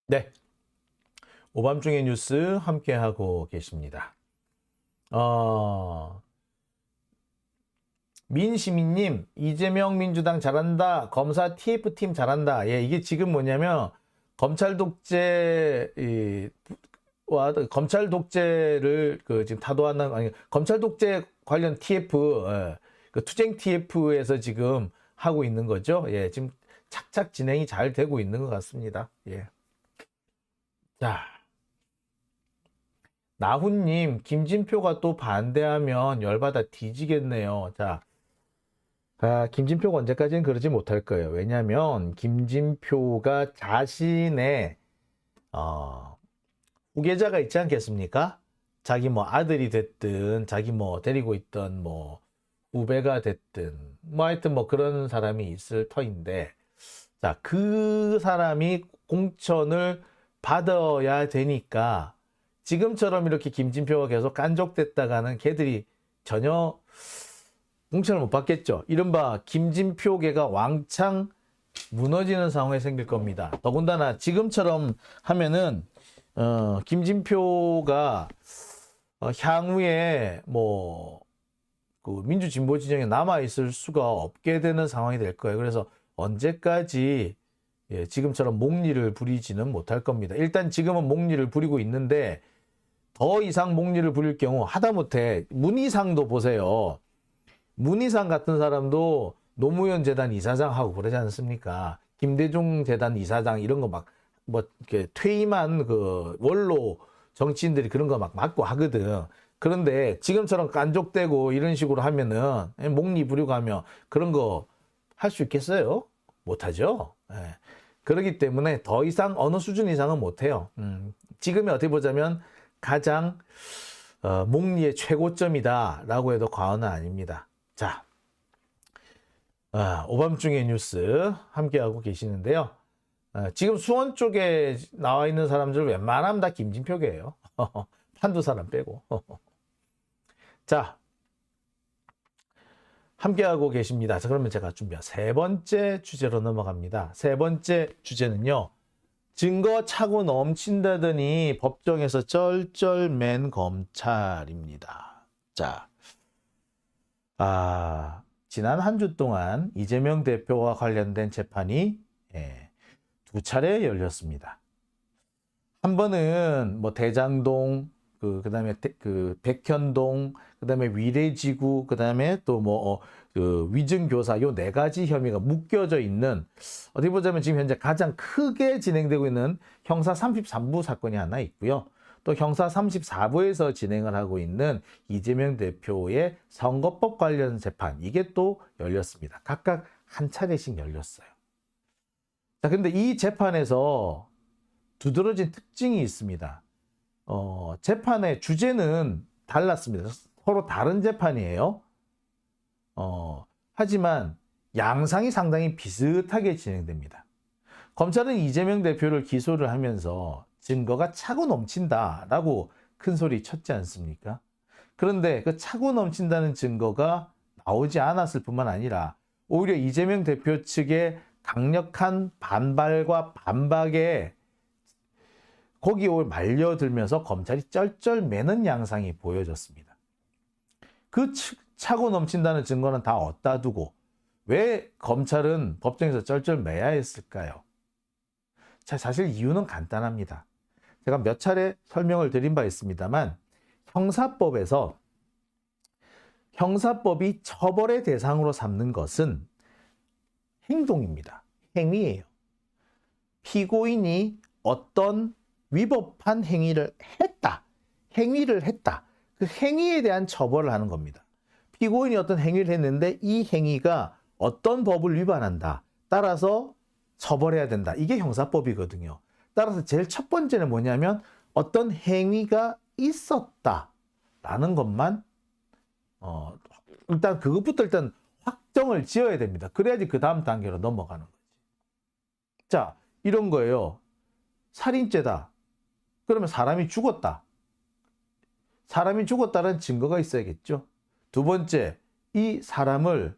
네, 오밤중의 뉴스 함께하고 계십니다. 민시민님, 이재명 민주당 잘한다. 검사 TF팀 잘한다. 예, 이게 지금 뭐냐면 검찰 독재 검찰 독재를 지금 타도하는 아니 검찰 독재 관련 TF 그 투쟁 TF에서 지금 하고 있는 거죠. 예, 지금 착착 진행이 잘 되고 있는 것 같습니다. 예. 자, 나훈님, 김진표가 또 반대하면 열받아 뒤지겠네요. 자, 김진표가 언제까지는 그러지 못할 거예요. 왜냐하면 김진표가 자신의 후계자가 있지 않겠습니까? 자기 뭐 아들이 됐든 자기 뭐 데리고 있던 뭐 후배가 됐든 뭐 하여튼 뭐 그런 사람이 있을 터인데, 자, 그 사람이 공천을 받아야 되니까 지금처럼 이렇게 김진표가 계속 깐족됐다가는 걔들이 전혀 공천을 못 받겠죠. 이른바 김진표계가 왕창 무너지는 상황이 생길 겁니다. 더군다나 지금처럼 하면은 김진표가 향후에 뭐 그 민주진보 진영에 남아 있을 수가 없게 되는 상황이 될 거예요. 그래서 언제까지 지금처럼 목리를 부리지는 못할 겁니다. 일단 지금은 목리를 부리고 있는데 더 이상 목리를 부릴 경우 하다못해 문희상도 보세요. 문희상 같은 사람도 노무현 재단 이사장하고 그러지 않습니까? 김대중 재단 이사장 이런 거 막 뭐 이렇게 퇴임한 그 원로 정치인들이 그런 거 막 맡고 하거든. 그런데 지금처럼 깐족되고 이런 식으로 하면은 목리 부리고 하면 그런 거 할 수 있겠어요? 못하죠. 예. 그렇기 때문에 더 이상 어느 수준 이상은 못해요. 지금이 어떻게 보자면 가장 목리의 최고점이다라고 해도 과언은 아닙니다. 자, 오밤중의 뉴스 함께하고 계시는데요. 지금 수원 쪽에 나와 있는 사람들 웬만하면 다 김진표계예요. 한두 사람 빼고. 자, 함께하고 계십니다. 자, 그러면 제가 준비한 세 번째 주제로 넘어갑니다. 세 번째 주제는요. 증거 차고 넘친다더니 법정에서 쩔쩔맨 검찰입니다. 자, 지난 한 주 동안 이재명 대표와 관련된 재판이 두 차례 열렸습니다. 한 번은 뭐 대장동, 그다음에 그 백현동, 그다음에 위례지구, 그다음에 또 뭐 그 위증교사 요 네 가지 혐의가 묶여져 있는, 어떻게 보자면 지금 현재 가장 크게 진행되고 있는 형사 33부 사건이 하나 있고요. 또 형사 34부에서 진행을 하고 있는 이재명 대표의 선거법 관련 재판, 이게 또 열렸습니다. 각각 한 차례씩 열렸어요. 자, 근데 이 재판에서 두드러진 특징이 있습니다. 재판의 주제는 달랐습니다. 서로 다른 재판이에요. 하지만 양상이 상당히 비슷하게 진행됩니다. 검찰은 이재명 대표를 기소를 하면서 증거가 차고 넘친다라고 큰 소리 쳤지 않습니까? 그런데 그 차고 넘친다는 증거가 나오지 않았을 뿐만 아니라 오히려 이재명 대표 측의 강력한 반발과 반박에 거기에 말려들면서 검찰이 쩔쩔매는 양상이 보여졌습니다. 그 차고 넘친다는 증거는 다 어디다 두고 왜 검찰은 법정에서 쩔쩔매야 했을까요? 자, 사실 이유는 간단합니다. 제가 몇 차례 설명을 드린 바 있습니다만 형사법이 처벌의 대상으로 삼는 것은 행동입니다. 행위예요. 피고인이 어떤 위법한 행위를 했다. 그 행위에 대한 처벌을 하는 겁니다. 피고인이 어떤 행위를 했는데 이 행위가 어떤 법을 위반한다. 따라서 처벌해야 된다. 이게 형사법이거든요. 따라서 제일 첫 번째는 뭐냐면 어떤 행위가 있었다라는 것만 일단 그것부터 일단 확정을 지어야 됩니다. 그래야지 그 다음 단계로 넘어가는 거지. 자, 이런 거예요. 살인죄다. 그러면 사람이 죽었다. 사람이 죽었다는 증거가 있어야겠죠. 두 번째, 이 사람의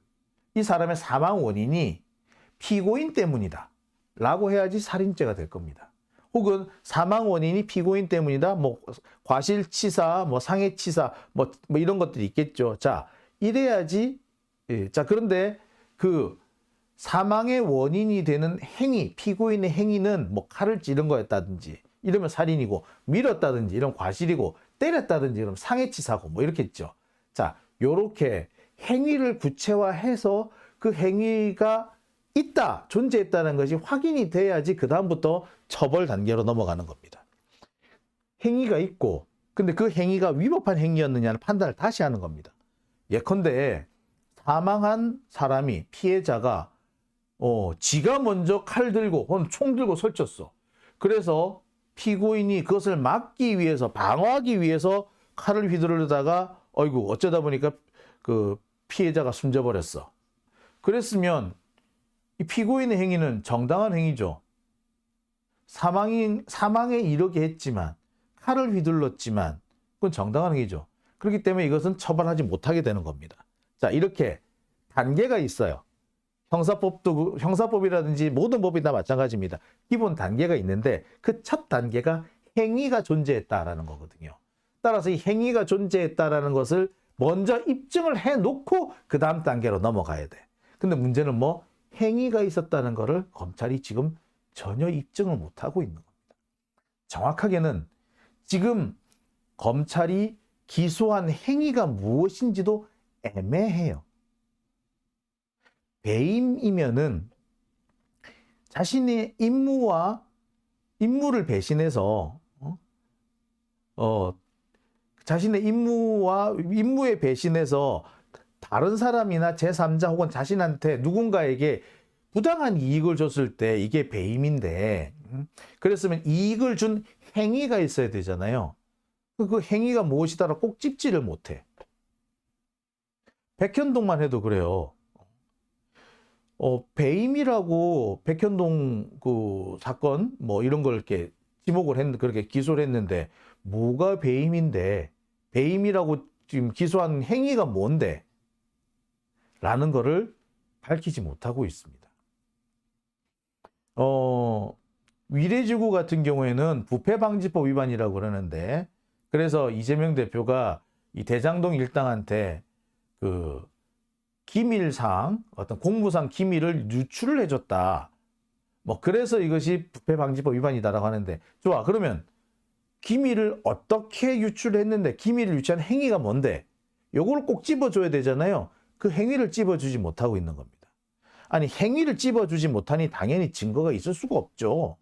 사망 원인이 피고인 때문이다 라고 해야지 살인죄가 될 겁니다. 혹은 사망 원인이 피고인 때문이다. 뭐 과실치사, 뭐 상해치사, 뭐 이런 것들이 있겠죠. 자, 이래야지. 예. 자, 그런데 그 사망의 원인이 되는 행위, 피고인의 행위는 뭐 칼을 찌른 거였다든지 이러면 살인이고, 밀었다든지 이런 과실이고, 때렸다든지 이러면 상해치사고 뭐 이렇게 있죠. 자, 요렇게 행위를 구체화해서 그 행위가 있다, 존재했다는 것이 확인이 돼야지 그 다음부터 처벌 단계로 넘어가는 겁니다. 행위가 있고, 근데 그 행위가 위법한 행위였느냐는 판단을 다시 하는 겁니다. 예컨대 사망한 사람이, 피해자가 지가 먼저 칼 들고 혹은 총 들고 설쳤어. 그래서 피고인이 그것을 막기 위해서, 방어하기 위해서 칼을 휘두르다가 어이구 어쩌다 보니까 그 피해자가 숨져버렸어. 그랬으면 이 피고인의 행위는 정당한 행위죠. 사망에 이르게 했지만, 칼을 휘둘렀지만 그건 정당한 행위죠. 그렇기 때문에 이것은 처벌하지 못하게 되는 겁니다. 자, 이렇게 단계가 있어요. 형사법이라든지 모든 법이 다 마찬가지입니다. 기본 단계가 있는데 그 첫 단계가 행위가 존재했다라는 거거든요. 따라서 이 행위가 존재했다라는 것을 먼저 입증을 해놓고 그 다음 단계로 넘어가야 돼. 근데 문제는 뭐 행위가 있었다는 거를 검찰이 지금 전혀 입증을 못하고 있는 겁니다. 정확하게는 지금 검찰이 기소한 행위가 무엇인지도 애매해요. 배임이면은 자신의 임무를 배신해서 자신의 임무에 배신해서 다른 사람이나 제3자 혹은 자신한테 누군가에게 부당한 이익을 줬을 때 이게 배임인데, 그랬으면 이익을 준 행위가 있어야 되잖아요. 그 행위가 무엇이다라고 꼭 찝지를 못해. 백현동만 해도 그래요. 배임이라고 백현동 그 사건 뭐 이런 걸 이렇게 그렇게 기소를 했는데 뭐가 배임인데, 배임이라고 지금 기소한 행위가 뭔데? 라는 거를 밝히지 못하고 있습니다. 위례지구 같은 경우에는 부패방지법 위반이라고 그러는데, 그래서 이재명 대표가 이 대장동 일당한테 그 기밀상, 어떤 공무상 기밀을 유출을 해줬다. 뭐 그래서 이것이 부패방지법 위반이다라고 하는데, 좋아, 그러면 기밀을 어떻게 유출했는데, 기밀을 유출한 행위가 뭔데? 요걸 꼭 집어줘야 되잖아요. 그 행위를 집어주지 못하고 있는 겁니다. 아니, 행위를 집어주지 못하니 당연히 증거가 있을 수가 없죠.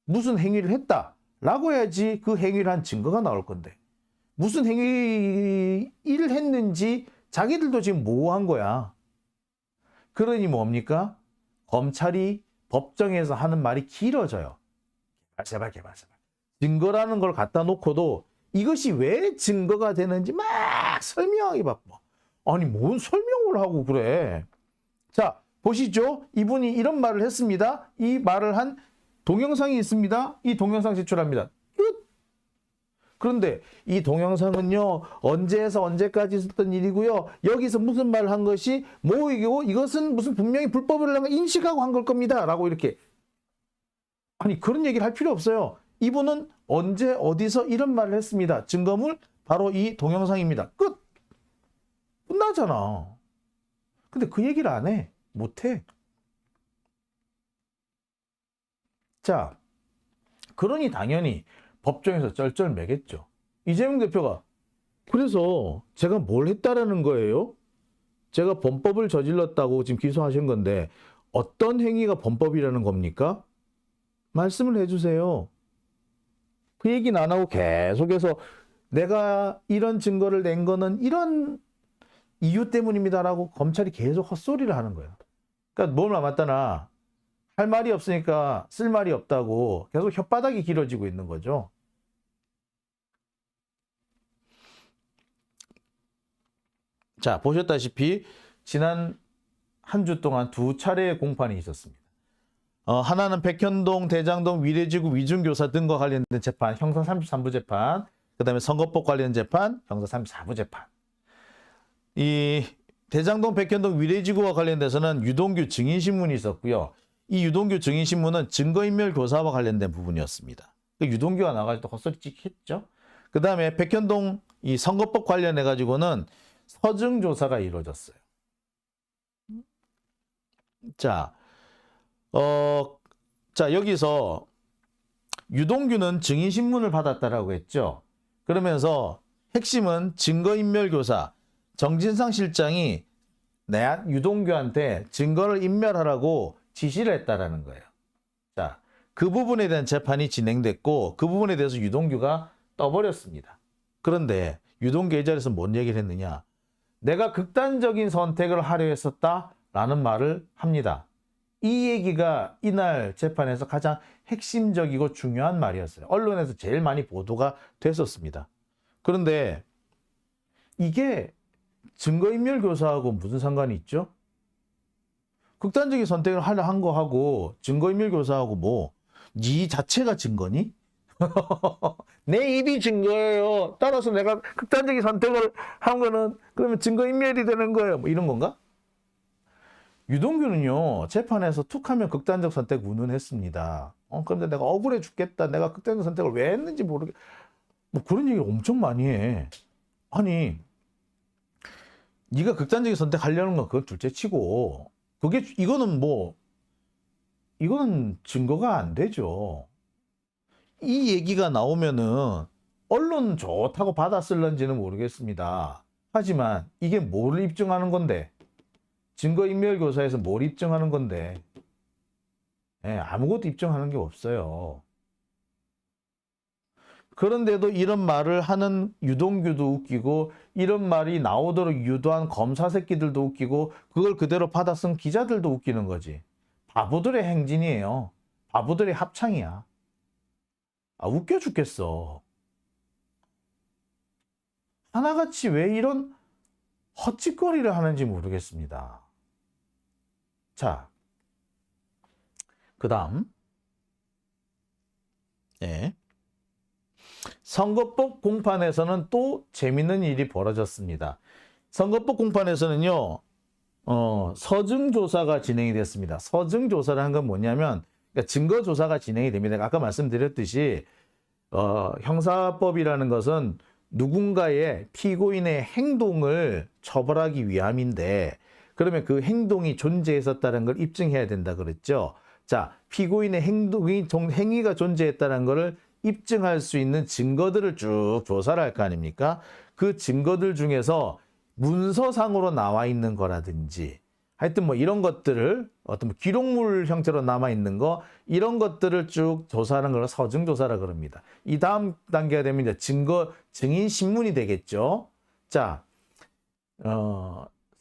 무슨 행위를 했다라고 해야지 그 행위를 한 증거가 나올 건데, 무슨 행위를 했는지 자기들도 지금 모호한 거야. 그러니 뭡니까? 검찰이 법정에서 하는 말이 길어져요. 개발. 증거라는 걸 갖다 놓고도 이것이 왜 증거가 되는지 막 설명하기 바빠. 아니, 뭔 설명을 하고 그래. 자, 보시죠. 이분이 이런 말을 했습니다. 이 말을 한 동영상이 있습니다. 이 동영상 제출합니다. 끝. 그런데 이 동영상은요, 언제에서 언제까지 있었던 일이고요, 여기서 무슨 말을 한 것이 뭐이고, 이것은 무슨 분명히 불법을 인식하고 한 걸 겁니다 라고 이렇게. 아니, 그런 얘기를 할 필요 없어요. 이분은 언제 어디서 이런 말을 했습니다. 증거물 바로 이 동영상입니다. 끝. 끝나잖아. 근데 그 얘기를 안 해. 못해. 자, 그러니 당연히 법정에서 쩔쩔매겠죠. 이재명 대표가 그래서 제가 뭘 했다라는 거예요? 제가 범법을 저질렀다고 지금 기소하신 건데 어떤 행위가 범법이라는 겁니까? 말씀을 해주세요. 그 얘기는 안 하고 계속해서 내가 이런 증거를 낸 거는 이런 이유 때문입니다라고 검찰이 계속 헛소리를 하는 거예요. 그러니까 뭘 남았다나 할 말이 없으니까 쓸 말이 없다고 계속 혓바닥이 길어지고 있는 거죠. 자, 보셨다시피 지난 한 주 동안 두 차례의 공판이 있었습니다. 하나는 백현동, 대장동, 위례지구 위중교사 등과 관련된 재판, 형사 33부 재판, 그 다음에 선거법 관련 재판, 형사 34부 재판. 이 대장동, 백현동, 위례지구와 관련돼서는 유동규 증인신문이 있었고요. 이 유동규 증인신문은 증거인멸 교사와 관련된 부분이었습니다. 유동규가 나가지고 헛소리 찍혔죠. 그 다음에 백현동 이 선거법 관련해 가지고는 서증 조사가 이루어졌어요. 자, 여기서 유동규는 증인신문을 받았다라고 했죠. 그러면서 핵심은 증거인멸교사 정진상 실장이 유동규한테 증거를 인멸하라고 지시를 했다라는 거예요. 자, 그 부분에 대한 재판이 진행됐고 그 부분에 대해서 유동규가 떠버렸습니다. 그런데 유동규 이 자리에서 뭔 얘기를 했느냐? 내가 극단적인 선택을 하려 했었다라는 말을 합니다. 이 얘기가 이날 재판에서 가장 핵심적이고 중요한 말이었어요. 언론에서 제일 많이 보도가 됐었습니다. 그런데 이게 증거인멸 교사하고 무슨 상관이 있죠? 극단적인 선택을 하려 한 거하고 증거인멸 교사하고 뭐 네 자체가 증거니? 내 입이 증거예요. 따라서 내가 극단적인 선택을 한 거는 그러면 증거인멸이 되는 거예요. 뭐 이런 건가? 유동규는요, 재판에서 툭 하면 극단적 선택 운운했습니다. 그런데 내가 억울해 죽겠다. 내가 극단적 선택을 왜 했는지 모르겠. 뭐 그런 얘기를 엄청 많이 해. 아니, 네가 극단적인 선택하려는 건 그건 둘째 치고, 이거는 증거가 안 되죠. 이 얘기가 나오면은 언론 좋다고 받았을런지는 모르겠습니다. 하지만 이게 뭘 입증하는 건데? 증거인멸교사에서 뭘 입증하는 건데? 아무것도 입증하는 게 없어요. 그런데도 이런 말을 하는 유동규도 웃기고 이런 말이 나오도록 유도한 검사 새끼들도 웃기고 그걸 그대로 받아 쓴 기자들도 웃기는 거지. 바보들의 행진이에요. 바보들의 합창이야. 웃겨 죽겠어. 하나같이 왜 이런 헛짓거리를 하는지 모르겠습니다. 자, 그 다음 선거법 공판에서는 또 재밌는 일이 벌어졌습니다. 선거법 공판에서는요, 서증조사가 진행이 됐습니다. 서증조사를 한 건 뭐냐면, 그러니까 증거조사가 진행이 됩니다. 아까 말씀드렸듯이, 형사법이라는 것은 누군가의 피고인의 행동을 처벌하기 위함인데, 그러면 그 행동이 존재했었다는 걸 입증해야 된다 그랬죠. 자, 피고인의 행위가 존재했다는 것을 입증할 수 있는 증거들을 쭉 조사를 할 거 아닙니까? 그 증거들 중에서 문서상으로 나와 있는 거라든지 하여튼 뭐 이런 것들을 어떤 기록물 형태로 남아 있는 거 이런 것들을 쭉 조사하는 걸 서증조사라 그럽니다. 이 다음 단계가 되면 이제 증인 신문이 되겠죠. 자,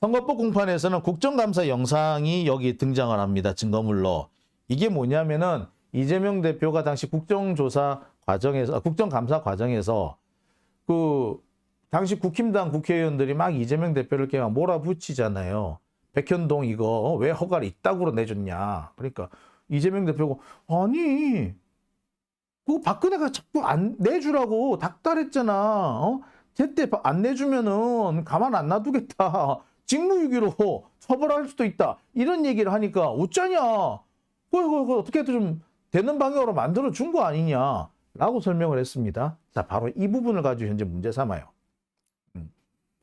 선거법 공판에서는 국정감사 영상이 여기 등장을 합니다. 증거물로. 이게 뭐냐면은 이재명 대표가 당시 국정감사 과정에서 당시 국힘당 국회의원들이 막 이재명 대표를 이렇게 막 몰아붙이잖아요. 백현동 이거 왜 허가를 이따구로 내줬냐. 그러니까 이재명 대표가 아니 그거 박근혜가 자꾸 안 내주라고 닥달했잖아. 제때 안 내주면은 가만 안 놔두겠다. 직무유기로 처벌할 수도 있다. 이런 얘기를 하니까 어쩌냐. 그거 어떻게 좀 되는 방향으로 만들어 준 거 아니냐. 라고 설명을 했습니다. 자, 바로 이 부분을 가지고 현재 문제 삼아요.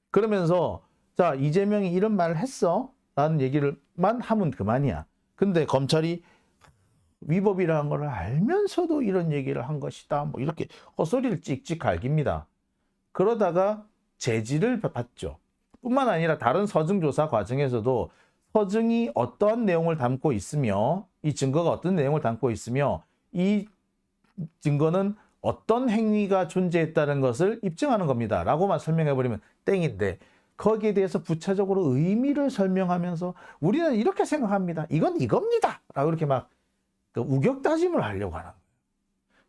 그러면서 자, 이재명이 이런 말을 했어. 라는 얘기를만 하면 그만이야. 근데 검찰이 위법이라는 걸 알면서도 이런 얘기를 한 것이다. 뭐 이렇게 헛소리를 찍찍 갈깁니다. 그러다가 제지를 받죠. 뿐만 아니라 다른 서증조사 과정에서도 서증이 어떠한 내용을 담고 있으며 이 증거가 어떤 내용을 담고 있으며 이 증거는 어떤 행위가 존재했다는 것을 입증하는 겁니다. 라고만 설명해버리면 땡인데 거기에 대해서 부차적으로 의미를 설명하면서 우리는 이렇게 생각합니다. 이건 이겁니다. 라고 이렇게 막 우격다짐을 하려고 하는 거예요.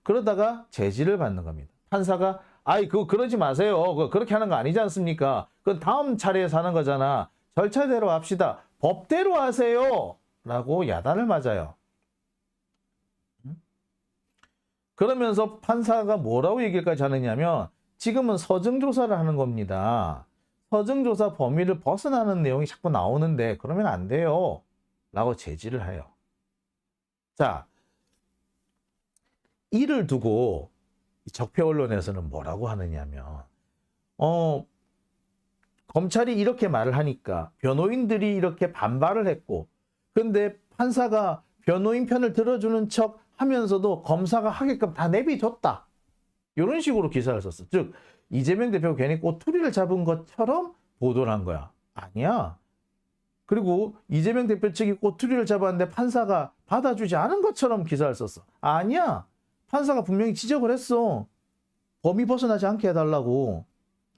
그러다가 제지를 받는 겁니다. 판사가 그거 그러지 마세요. 그렇게 하는 거 아니지 않습니까? 그건 다음 차례에서 하는 거잖아. 절차대로 합시다. 법대로 하세요. 라고 야단을 맞아요. 그러면서 판사가 뭐라고 얘기까지 하느냐면 지금은 서증조사를 하는 겁니다. 서증조사 범위를 벗어나는 내용이 자꾸 나오는데 그러면 안 돼요. 라고 제지를 해요. 자, 이를 두고 적폐 언론에서는 뭐라고 하느냐면 검찰이 이렇게 말을 하니까 변호인들이 이렇게 반발을 했고, 근데 판사가 변호인 편을 들어주는 척 하면서도 검사가 하게끔 다 내비뒀다. 이런 식으로 기사를 썼어. 즉 이재명 대표가 괜히 꼬투리를 잡은 것처럼 보도를 한 거야. 아니야. 그리고 이재명 대표 측이 꼬투리를 잡았는데 판사가 받아주지 않은 것처럼 기사를 썼어. 아니야. 판사가 분명히 지적을 했어. 범위 벗어나지 않게 해달라고.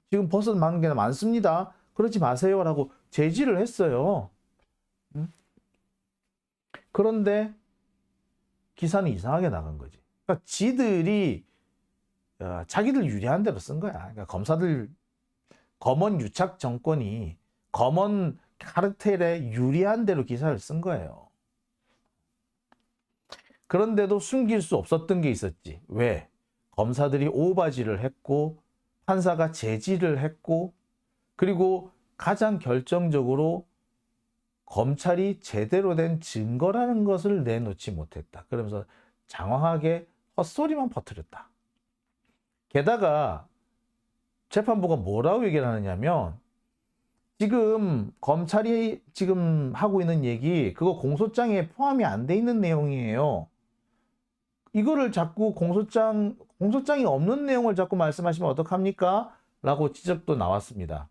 지금 벗어나는 게 많습니다. 그러지 마세요라고 제지를 했어요. 그런데 기사는 이상하게 나간 거지. 그러니까 지들이 자기들 유리한 대로 쓴 거야. 그러니까 검사들, 검언 유착 정권이 검언 카르텔에 유리한 대로 기사를 쓴 거예요. 그런데도 숨길 수 없었던 게 있었지. 왜? 검사들이 오바지를 했고 판사가 제지를 했고, 그리고 가장 결정적으로 검찰이 제대로 된 증거라는 것을 내놓지 못했다. 그러면서 장황하게 헛소리만 퍼뜨렸다. 게다가 재판부가 뭐라고 얘기를 하느냐면, 지금 검찰이 지금 하고 있는 얘기, 그거 공소장에 포함이 안 돼 있는 내용이에요. 이거를 자꾸 공소장이 없는 내용을 자꾸 말씀하시면 어떡합니까? 라고 지적도 나왔습니다.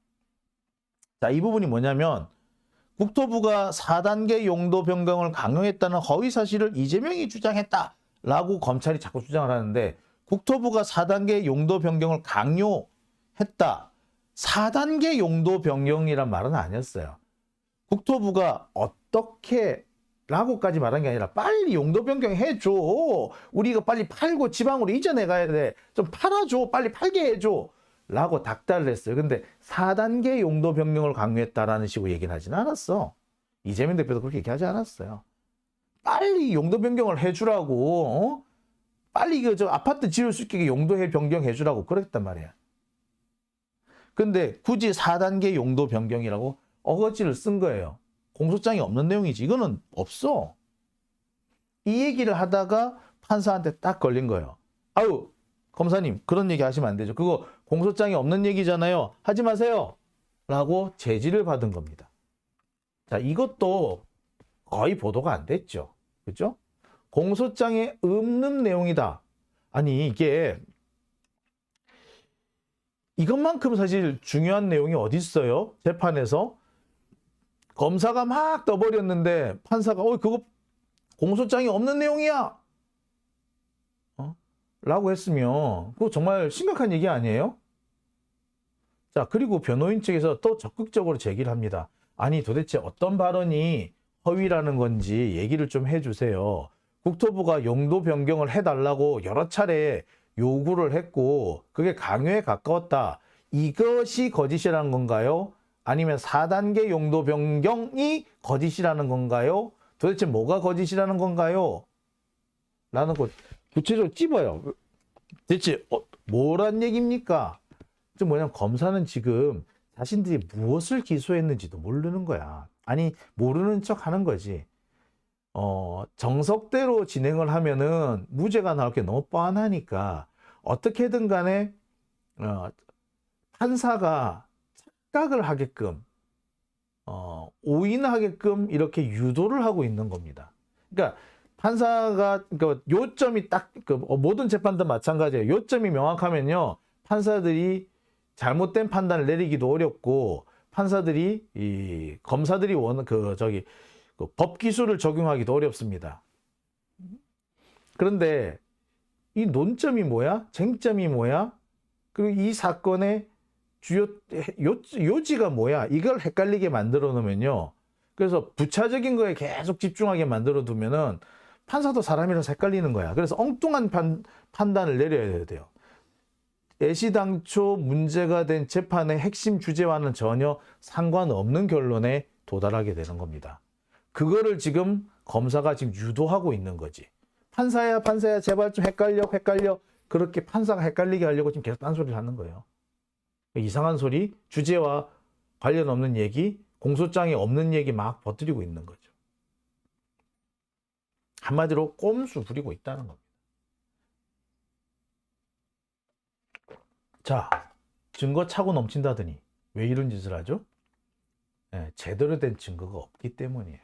자, 이 부분이 뭐냐면, 국토부가 4단계 용도 변경을 강요했다는 허위 사실을 이재명이 주장했다라고 검찰이 자꾸 주장을 하는데, 국토부가 4단계 용도 변경을 강요했다. 4단계 용도 변경이란 말은 아니었어요. 국토부가 어떻게 라고까지 말한 게 아니라 빨리 용도 변경해줘. 우리가 빨리 팔고 지방으로 이전해 가야 돼. 좀 팔아줘. 빨리 팔게 해줘. 라고 닥달을 했어요. 근데 4단계 용도 변경을 강요했다라는 식으로 얘기는 하지는 않았어. 이재명 대표도 그렇게 얘기하지 않았어요. 빨리 용도 변경을 해주라고. 빨리 저 아파트 지을 수 있게 용도 변경해주라고 그랬단 말이야. 근데 굳이 4단계 용도 변경이라고 어거지를 쓴 거예요. 공소장이 없는 내용이지. 이거는 없어. 이 얘기를 하다가 판사한테 딱 걸린 거예요. 아유, 검사님, 그런 얘기 하시면 안 되죠. 그거 공소장이 없는 얘기잖아요. 하지 마세요. 라고 제지를 받은 겁니다. 자, 이것도 거의 보도가 안 됐죠. 그죠? 공소장에 없는 내용이다. 아니, 이것만큼 사실 중요한 내용이 어디 있어요? 재판에서. 검사가 막 떠버렸는데 판사가 그거 공소장이 없는 내용이야 라고 했으면 그거 정말 심각한 얘기 아니에요? 자, 그리고 변호인 측에서 또 적극적으로 제기를 합니다. 아니, 도대체 어떤 발언이 허위라는 건지 얘기를 좀 해주세요. 국토부가 용도 변경을 해달라고 여러 차례 요구를 했고 그게 강요에 가까웠다. 이것이 거짓이라는 건가요? 아니면 4단계 용도 변경이 거짓이라는 건가요? 도대체 뭐가 거짓이라는 건가요? 라는 거 구체적으로 찝어요. 대체 뭐란 얘기입니까? 좀 뭐냐면 검사는 지금 자신들이 무엇을 기소했는지도 모르는 거야. 아니, 모르는 척 하는 거지. 정석대로 진행을 하면은 무죄가 나올 게 너무 뻔하니까 어떻게든 간에 판사가 착각을 하게끔 오인하게끔 이렇게 유도를 하고 있는 겁니다. 그러니까 판사가 요점이 딱 모든 재판도 마찬가지예요. 요점이 명확하면요 판사들이 잘못된 판단을 내리기도 어렵고 판사들이 검사들이 법 기술을 적용하기도 어렵습니다. 그런데 이 논점이 뭐야? 쟁점이 뭐야? 그리고 이 사건의 주요 요지가 뭐야? 이걸 헷갈리게 만들어 놓으면요. 그래서 부차적인 거에 계속 집중하게 만들어 두면은 판사도 사람이라서 헷갈리는 거야. 그래서 엉뚱한 판단을 내려야 돼요. 애시당초 문제가 된 재판의 핵심 주제와는 전혀 상관없는 결론에 도달하게 되는 겁니다. 그거를 지금 검사가 지금 유도하고 있는 거지. 판사야 제발 좀 헷갈려. 그렇게 판사가 헷갈리게 하려고 지금 계속 딴소리를 하는 거예요. 이상한 소리, 주제와 관련 없는 얘기, 공소장에 없는 얘기 막 버뜨리고 있는 거죠. 한마디로 꼼수 부리고 있다는 겁니다. 자, 증거 차고 넘친다더니 왜 이런 짓을 하죠? 제대로 된 증거가 없기 때문이에요.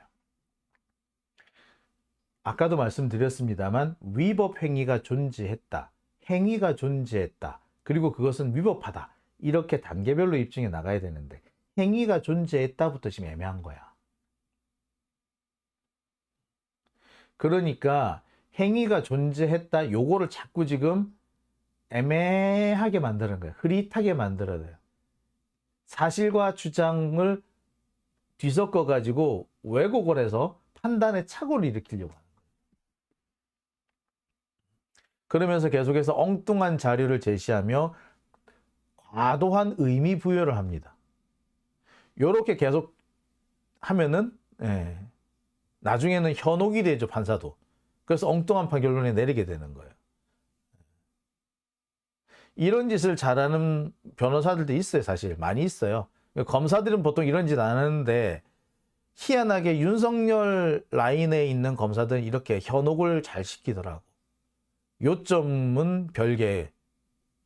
아까도 말씀드렸습니다만 위법 행위가 존재했다, 행위가 존재했다, 그리고 그것은 위법하다, 이렇게 단계별로 입증해 나가야 되는데 행위가 존재했다부터 지금 애매한 거야. 그러니까 행위가 존재했다 요거를 자꾸 지금 애매하게 만드는 거예요. 흐릿하게 만들어야 돼요. 사실과 주장을 뒤섞어 가지고 왜곡을 해서 판단의 착오를 일으키려고 하는 거예요. 그러면서 계속해서 엉뚱한 자료를 제시하며 과도한 의미 부여를 합니다. 요렇게 계속 하면은 나중에는 현혹이 되죠, 판사도. 그래서 엉뚱한 판결론에 내리게 되는 거예요. 이런 짓을 잘하는 변호사들도 있어요, 사실. 많이 있어요. 검사들은 보통 이런 짓 안 하는데 희한하게 윤석열 라인에 있는 검사들은 이렇게 현혹을 잘 시키더라고. 요점은 별개,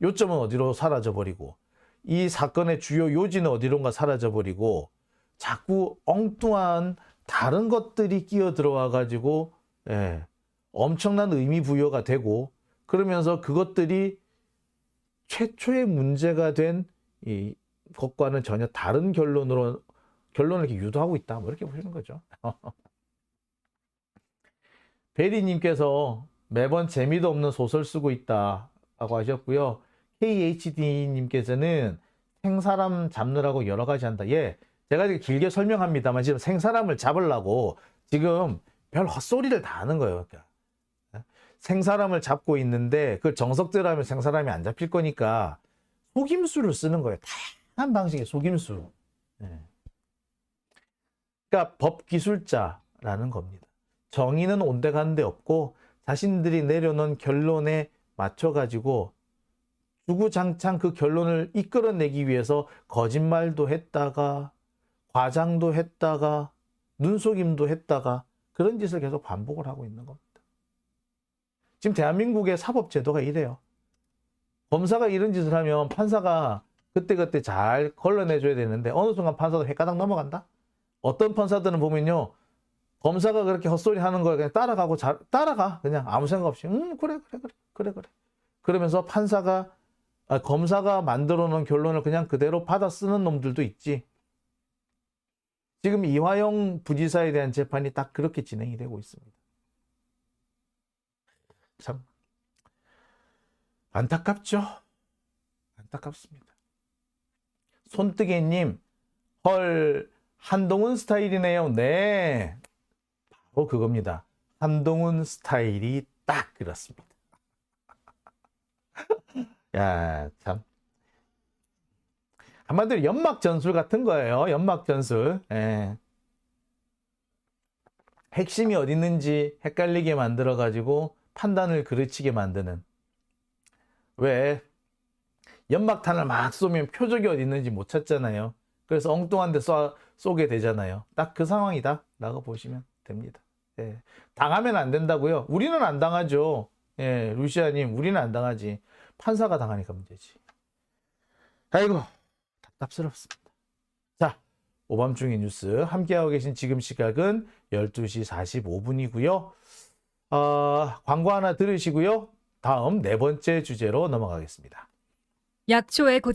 요점은 어디로 사라져버리고 이 사건의 주요 요지는 어디론가 사라져버리고 자꾸 엉뚱한 다른 것들이 끼어 들어와 가지고 엄청난 의미 부여가 되고, 그러면서 그것들이 최초의 문제가 된 이 것과는 전혀 다른 결론을 이렇게 유도하고 있다, 뭐 이렇게 보시는 거죠. 베리님께서 매번 재미도 없는 소설 쓰고 있다라고 하셨고요. KHD님께서는 생사람 잡느라고 여러 가지 한다. 예, 제가 길게 설명합니다만 지금 생사람을 잡으려고 지금 별 헛소리를 다 하는 거예요. 그러니까 생사람을 잡고 있는데 그 정석대로 하면 생사람이 안 잡힐 거니까 속임수를 쓰는 거예요. 다양한 방식의 속임수. 그러니까 법기술자라는 겁니다. 정의는 온데간데 없고 자신들이 내려놓은 결론에 맞춰가지고 주구장창 그 결론을 이끌어내기 위해서 거짓말도 했다가 과장도 했다가 눈속임도 했다가 그런 짓을 계속 반복을 하고 있는 겁니다. 지금 대한민국의 사법제도가 이래요. 검사가 이런 짓을 하면 판사가 그때그때 잘 걸러내줘야 되는데 어느 순간 판사도 헷가닥 넘어간다? 어떤 판사들은 보면요, 검사가 그렇게 헛소리 하는 걸 그냥 따라가고 따라가. 그냥 아무 생각 없이 그래. 그러면서 검사가 만들어 놓은 결론을 그냥 그대로 받아 쓰는 놈들도 있지. 지금 이화영 부지사에 대한 재판이 딱 그렇게 진행이 되고 있습니다. 참 안타깝죠. 안타깝습니다. 손뜨개님, 헐, 한동훈 스타일이네요. 네, 바로 그겁니다. 한동훈 스타일이 딱 그렇습니다. 야, 참. 한마디로 연막 전술 같은 거예요. 연막 전술. 핵심이 어디 있는지 헷갈리게 만들어 가지고 판단을 그르치게 만드는. 왜? 연막탄을 막 쏘면 표적이 어디 있는지 못 찾잖아요. 그래서 엉뚱한 데 쏘게 되잖아요. 딱 그 상황이다 라고 보시면 됩니다. 당하면 안 된다고요? 우리는 안 당하죠. 루시아님, 우리는 안 당하지. 판사가 당하니까 문제지. 아이고, 답답스럽습니다. 자, 오밤중의 뉴스 함께하고 계신 지금 시각은 12시 45분이고요. 광고 하나 들으시고요. 다음 네 번째 주제로 넘어가겠습니다. 약초의